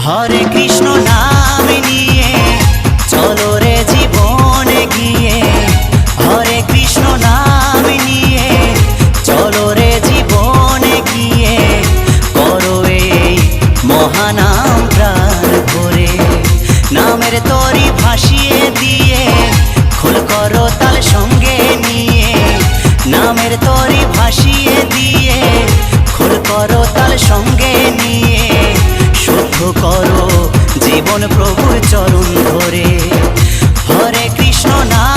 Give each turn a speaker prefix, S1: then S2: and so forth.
S1: হরে কৃষ্ণ নাম নিয়ে চলো রে জীবন গিয়ে, হরে কৃষ্ণ নাম নিয়ে চলো রে জীবন গিয়ে, করো এই মহানাম প্রাণ ভরে। নামের তরি ভাসিয়ে দিয়ে খোল করো তাল সঙ্গে নিয়ে, নামের তরি ভাসিয়ে দিয়ে খোল করো তাল সঙ্গে নিয়ে, শুদ্ধ করো জীবন প্রভুর চরণ ধরে। হরে কৃষ্ণ নাম